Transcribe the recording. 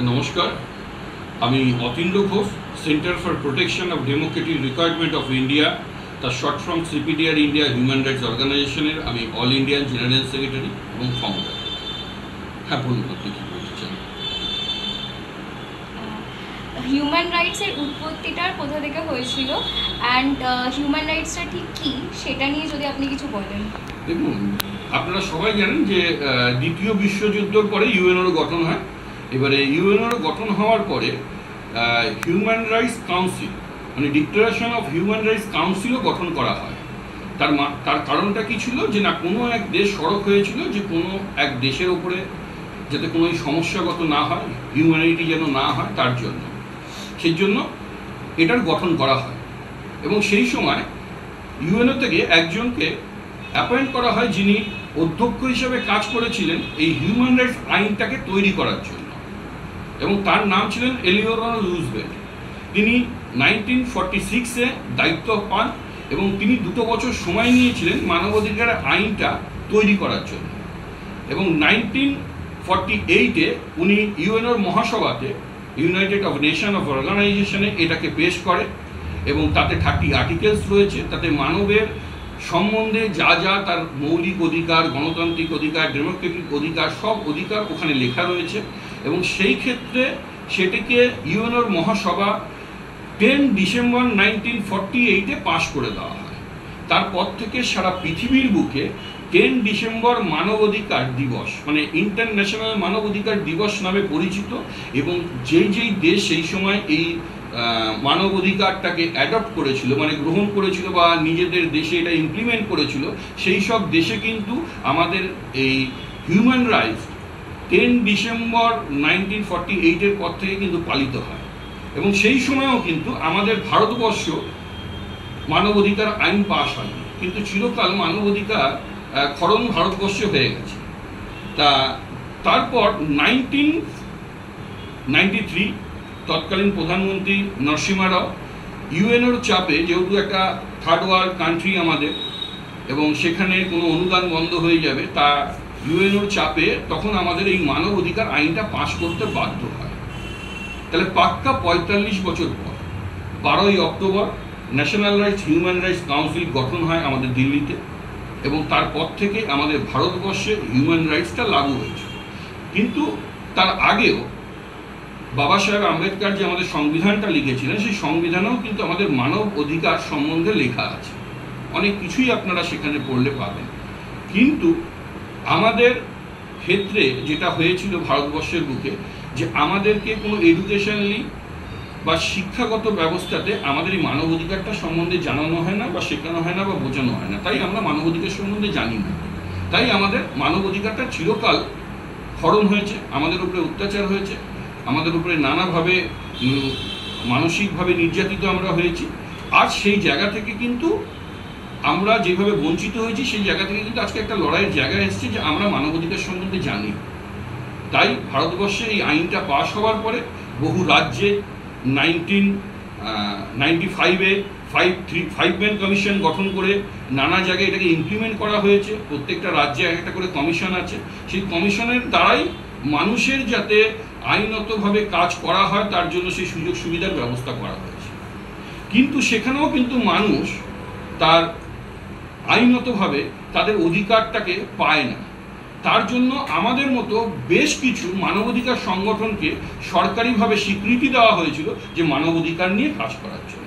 নমস্কার, আমি Atindra Ghosh, centre for protection of democratic requirement of India, তার short form CPDR India human rights অর্গানাইজেশনের আমি অল ইন্ডিয়ান জেনারেল সেক্রেটারি এবং ফাউন্ডার। হ্যাঁ, বলুন আপনি কী বলতে চান? হিউম্যান রাইটসের উৎপত্তিটার কোথা থেকে হয়েছিল অ্যান্ড হিউম্যান রাইটসটা ঠিক কী সেটা নিয়ে যদি আপনি কিছু বলেন। দেখুন, আপনারা সবাই জানেন যে দ্বিতীয় বিশ্বযুদ্ধের পরে ইউএনওর গঠন হয়। এবারে ইউএনওর গঠন হওয়ার পরে হিউম্যান রাইটস কাউন্সিল মানে ডিক্লারেশন অফ হিউম্যান রাইটস কাউন্সিলও গঠন করা হয়। তার কারণটা কী ছিল, যে না কোনো এক দেশ সড়ক হয়েছিল যে কোনো এক দেশের ওপরে যাতে কোনো সমস্যাগত না হয়, হিউম্যানিটি যেন না হয়, তার জন্য সেই জন্য এটার গঠন করা হয়। এবং সেই সময় ইউএনও থেকে একজনকে অ্যাপয়েন্ট করা হয় যিনি অধ্যক্ষ হিসেবে কাজ করেছিলেন এই হিউম্যান রাইটস আইনটাকে তৈরি করার জন্য, এবং তার নাম ছিলেন এলিওনর রুজভেল্ট। তিনি 1946-এ দায়িত্ব পান এবং তিনি 2 বছর সময় নিয়েছিলেন মানবাধিকার আইনটা তৈরি করার জন্য। এবং 1948-এ উনি ইউএনওর মহাসভাতে ইউনাইটেড অফ নেশন অফ অর্গানাইজেশনে এটাকে পেশ করে এবং তাতে 30 আর্টিকেলস রয়েছে। তাতে মানবের সম্বন্ধে যা যা তার মৌলিক অধিকার, গণতান্ত্রিক অধিকার, ডেমোক্রেটিক অধিকার, সব অধিকার ওখানে লেখা রয়েছে। এবং সেই ক্ষেত্রে সেটিকে ইউএনওর মহাসভা 10 ডিসেম্বর 1948-এ পাশ করে দেওয়া হয়। তারপর থেকে সারা পৃথিবীর বুকে 10 ডিসেম্বর মানবাধিকার দিবস মানে ইন্টারন্যাশনাল মানবাধিকার দিবস নামে পরিচিত। এবং যেই দেশ সেই সময় এই মানবাধিকারটাকে অ্যাডপ্ট করেছিল মানে গ্রহণ করেছিল বা নিজেদের দেশে এটা ইমপ্লিমেন্ট করেছিল, সেই সব দেশে কিন্তু আমাদের এই হিউম্যান রাইটস 10 ডিসেম্বর 1948-এর পর থেকে কিন্তু পালিত হয়। এবং সেই সময়ও কিন্তু আমাদের ভারতবর্ষ মানবাধিকার আইন পাশ হয়নি, কিন্তু চিরকাল মানবাধিকার খরণ ভারতবর্ষে হয়ে গেছে। তারপর 1993 তৎকালীন প্রধানমন্ত্রী নরসিমহা রাও ইউএনওর চাপে, যেহেতু একটা থার্ড ওয়ার্ল্ড কান্ট্রি আমাদের এবং সেখানে কোনো অনুদান বন্ধ হয়ে যাবে, তা ইউএনওর চাপে তখন আমাদের এই মানব অধিকার আইনটা পাশ করতে বাধ্য হয়। তাহলে পাক্কা 45 বছর পর 12ই October national rights human rights council গঠন হয় আমাদের দিল্লিতে, এবং তারপর থেকে আমাদের ভারতবর্ষে হিউম্যান রাইটসটা লাগু হয়েছে। কিন্তু তার আগেও বাবা সাহেব আম্বেদকর যে আমাদের সংবিধানটা লিখেছিলেন, সেই সংবিধানেও কিন্তু আমাদের মানব অধিকার সম্বন্ধে লেখা আছে। অনেক কিছুই আপনারা সেখানে পড়লে পাবেন। কিন্তু আমাদের ক্ষেত্রে যেটা হয়েছিল ভারতবর্ষের বুকে, যে আমাদেরকে কোনো এডুকেশনালি বা শিক্ষাগত ব্যবস্থাতে আমাদের এই মানব অধিকারটা সম্বন্ধে জানানো হয় না বা শেখানো হয় না বা বোঝানো হয় না। তাই আমরা মানব অধিকার সম্বন্ধে জানি না। তাই আমাদের মানব অধিকারটা চিরকাল হরণ হয়েছে, আমাদের উপরে অত্যাচার হয়েছে, আমাদের উপরে নানাভাবে মানসিকভাবে নির্যাতিত আমরা হয়েছি। আর সেই জায়গা থেকে কিন্তু আমরা যেভাবে বঞ্চিত হয়েছি, সেই জায়গা থেকে কিন্তু আজকে একটা লড়াইয়ের জায়গা এসেছে যে আমরা মানবাধিকার সম্বন্ধে জানি। তাই ভারতবর্ষে এই আইনটা পাশ হওয়ার পরে বহু রাজ্যে 1995-এ 5 ম্যান কমিশন গঠন করে নানা জায়গায় এটাকে ইমপ্লিমেন্ট করা হয়েছে। প্রত্যেকটা রাজ্যে একটা করে কমিশন আছে। সেই কমিশনের দ্বারাই মানুষের যাতে আইনতভাবে কাজ করা হয় তার জন্য সেই সুযোগ সুবিধার ব্যবস্থা করা হয়েছে। কিন্তু সেখানেও কিন্তু মানুষ তার আইনতভাবে তাদের অধিকারটাকে পায় না। তার জন্য আমাদের মতো বেশ কিছু মানবাধিকার সংগঠনকে সরকারিভাবে স্বীকৃতি দেওয়া হয়েছিল যে মানবাধিকার নিয়ে কাজ করার জন্য।